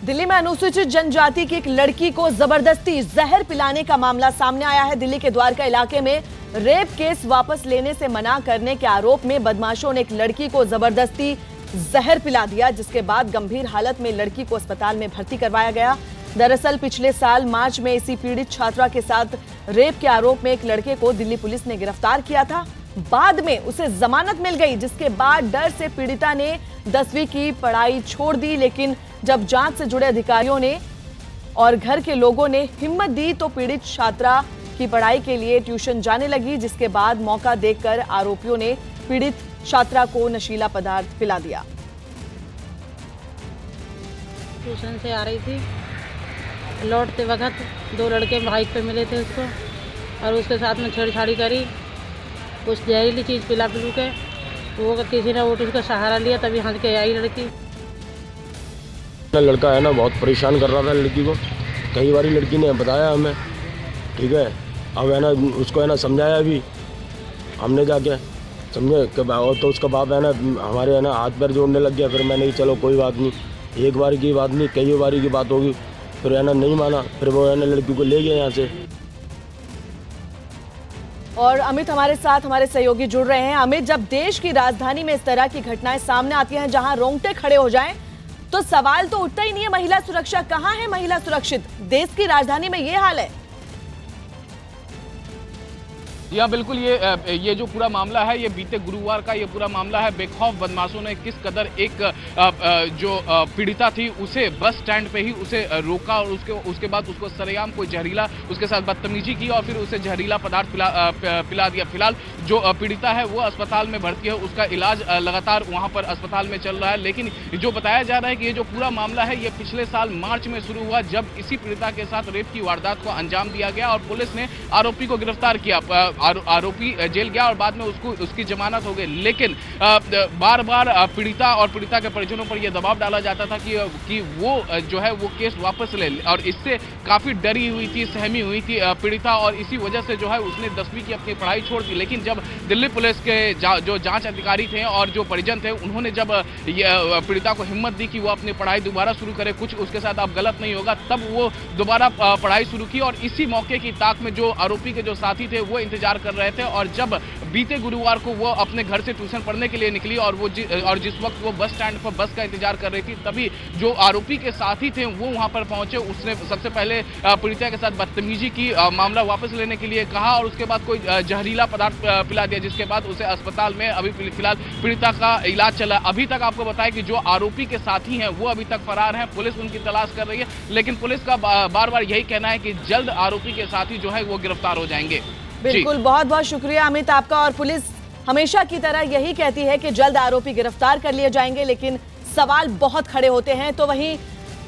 दिल्ली में अनुसूचित जनजाति की एक लड़की को जबरदस्ती जहर पिलाने का मामला सामने आया है। दिल्ली के द्वारका इलाके में रेप केस वापस लेने से मना करने के आरोप में बदमाशों ने एक लड़की को जबरदस्ती जहर पिला दिया, जिसके बाद गंभीर हालत में लड़की को अस्पताल में भर्ती करवाया गया। दरअसल पिछले साल मार्च में इसी पीड़ित छात्रा के साथ रेप के आरोप में एक लड़के को दिल्ली पुलिस ने गिरफ्तार किया था। बाद में उसे जमानत मिल गई, जिसके बाद डर से पीड़िता ने 10वीं की पढ़ाई छोड़ दी। लेकिन जब जांच से जुड़े अधिकारियों ने और घर के लोगों ने हिम्मत दी तो पीड़ित छात्रा की पढ़ाई के लिए ट्यूशन जाने लगी, जिसके बाद मौका देखकर आरोपियों ने पीड़ित छात्रा को नशीला पदार्थ पिला दिया। ट्यूशन से आ रही थी, लौटते वक्त दो लड़के बाइक पे मिले थे उसको और उसके साथ में छेड़छाड़ी करी, कुछ जहरीली चीज़ पिला पिलू के वो किसी ने उसका सहारा लिया, तभी हंस के आई लड़की। लड़का है ना बहुत परेशान कर रहा था लड़की को, कई बार लड़की ने बताया हमें, ठीक है। अब है ना उसको है ना समझाया भी हमने जाके, समझे और तो उसका बाप है ना हमारे है ना हाथ पैर जोड़ने लग गया। फिर मैंने कि चलो कोई बात नहीं, एक बार की बात नहीं कई बारी की बात होगी। फिर है ना नहीं माना, फिर वो है ना लड़की को ले गया यहाँ से। और अमित हमारे साथ हमारे सहयोगी जुड़ रहे हैं। अमित, जब देश की राजधानी में इस तरह की घटनाएं सामने आती हैं जहां रोंगटे खड़े हो जाएं, तो सवाल तो उठता ही नहीं है महिला सुरक्षा। कहां है महिला सुरक्षित? देश की राजधानी में ये हाल है। या बिल्कुल, ये जो पूरा मामला है ये बीते गुरुवार का ये पूरा मामला है। बेखौफ बदमाशों ने किस कदर एक जो पीड़िता थी उसे बस स्टैंड पे ही उसे रोका और उसके बाद उसको सरेआम कोई जहरीला उसके साथ बदतमीजी की और फिर उसे जहरीला पदार्थ पिला दिया। फिलहाल जो पीड़िता है वो अस्पताल में भर्ती है, उसका इलाज लगातार वहाँ पर अस्पताल में चल रहा है। लेकिन जो बताया जा रहा है कि ये जो पूरा मामला है ये पिछले साल मार्च में शुरू हुआ, जब इसी पीड़िता के साथ रेप की वारदात को अंजाम दिया गया और पुलिस ने आरोपी को गिरफ्तार किया। आरोपी जेल गया और बाद में उसकी जमानत हो गई। लेकिन बार बार पीड़िता और पीड़िता के परिजनों पर यह दबाव डाला जाता था कि वो जो है वो केस वापस ले, और इससे काफी डरी हुई थी, सहमी हुई थी पीड़िता, और इसी वजह से जो है उसने 10वीं की अपनी पढ़ाई छोड़ दी। लेकिन जब दिल्ली पुलिस के जो जांच अधिकारी थे और जो परिजन थे उन्होंने जब पीड़िता को हिम्मत दी कि वो अपनी पढ़ाई दोबारा शुरू करे, कुछ उसके साथ अब गलत नहीं होगा, तब वो दोबारा पढ़ाई शुरू की। और इसी मौके की ताक में जो आरोपी के जो साथी थे वो इंतजार कर रहे थे, और जब बीते गुरुवार को वो अपने घर से ट्यूशन पढ़ने के लिए निकली और जिस वक्त वो बस स्टैंड पर बस का इंतजार कर रही थी, तभी जो आरोपी के साथी थे वो वहां पर पहुंचे। उसने सबसे पहले पीड़िता के साथ बदतमीजी की, मामला वापस लेने के लिए कहा और उसके बाद कोई जहरीला पदार्थ पिला दिया, जिसके बाद उसे अस्पताल में अभी फिलहाल पीड़िता का इलाज चला। अभी तक आपको बताया कि जो आरोपी के साथी हैं वो अभी तक फरार हैं, पुलिस उनकी तलाश कर रही है। लेकिन पुलिस का बार बार यही कहना है कि जल्द आरोपी के साथी जो है वो गिरफ्तार हो जाएंगे। बिल्कुल, बहुत बहुत शुक्रिया अमित आपका। और पुलिस हमेशा की तरह यही कहती है कि जल्द आरोपी गिरफ्तार कर लिए जाएंगे, लेकिन सवाल बहुत खड़े होते हैं। तो वहीं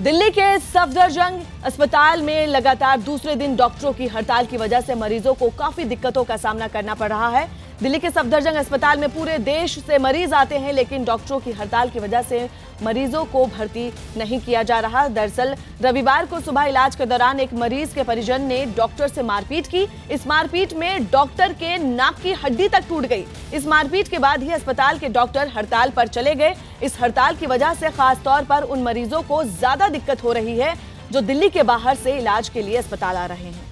दिल्ली के सफदरजंग अस्पताल में लगातार दूसरे दिन डॉक्टरों की हड़ताल की वजह से मरीजों को काफी दिक्कतों का सामना करना पड़ रहा है। दिल्ली के सफदरजंग अस्पताल में पूरे देश से मरीज आते हैं, लेकिन डॉक्टरों की हड़ताल की वजह से मरीजों को भर्ती नहीं किया जा रहा। दरअसल रविवार को सुबह इलाज के दौरान एक मरीज के परिजन ने डॉक्टर से मारपीट की। इस मारपीट में डॉक्टर के नाक की हड्डी तक टूट गई। इस मारपीट के बाद ही अस्पताल के डॉक्टर हड़ताल पर चले गए। इस हड़ताल की वजह से खास तौर पर उन मरीजों को ज्यादा दिक्कत हो रही है जो दिल्ली के बाहर से इलाज के लिए अस्पताल आ रहे हैं।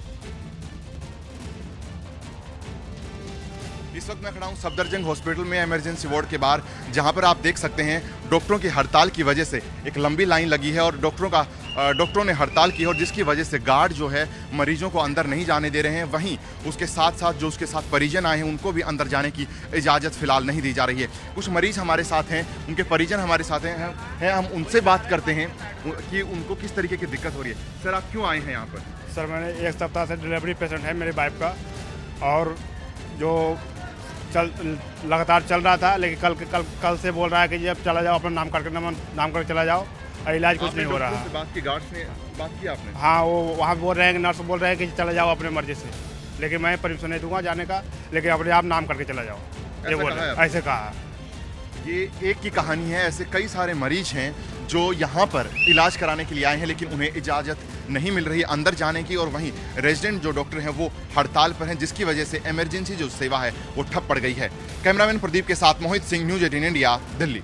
इस वक्त मैं खड़ा हूं सफदरजंग हॉस्पिटल में इमरजेंसी वार्ड के बाहर, जहां पर आप देख सकते हैं डॉक्टरों की हड़ताल की वजह से एक लंबी लाइन लगी है और डॉक्टरों ने हड़ताल की और जिसकी वजह से गार्ड जो है मरीजों को अंदर नहीं जाने दे रहे हैं। वहीं उसके साथ साथ जो उसके साथ परिजन आए हैं उनको भी अंदर जाने की इजाज़त फिलहाल नहीं दी जा रही है। कुछ मरीज हमारे साथ हैं, उनके परिजन हमारे साथ हैं, हम उनसे बात करते हैं कि उनको किस तरीके की दिक्कत हो रही है। सर, आप क्यों आए हैं यहाँ पर? सर, मैंने 1 सप्ताह से डिलीवरी पेशेंट है मेरी वाइफ का, और जो लगातार चल रहा था, लेकिन कल से बोल रहा है कि अब चला जाओ, अपना नाम करके चला जाओ, और इलाज कुछ नहीं हो रहा है। बात की गार्ड से बात की आपने? हाँ, वो वहाँ बोल रहे हैं कि नर्स बोल रहे हैं कि चला जाओ अपने मर्जी से, लेकिन मैं परमिशन नहीं दूंगा जाने का, लेकिन अपने आप नाम करके चला जाओ, ये बोल रहे हैं, ऐसे कहा। ये एक की कहानी है, ऐसे कई सारे मरीज हैं जो यहाँ पर इलाज कराने के लिए आए हैं, लेकिन उन्हें इजाज़त नहीं मिल रही अंदर जाने की। और वहीं रेजिडेंट जो डॉक्टर हैं वो हड़ताल पर हैं, जिसकी वजह से इमरजेंसी जो सेवा है वो ठप पड़ गई है। कैमरामैन प्रदीप के साथ मोहित सिंह, न्यूज़ 18 इंडिया, दिल्ली।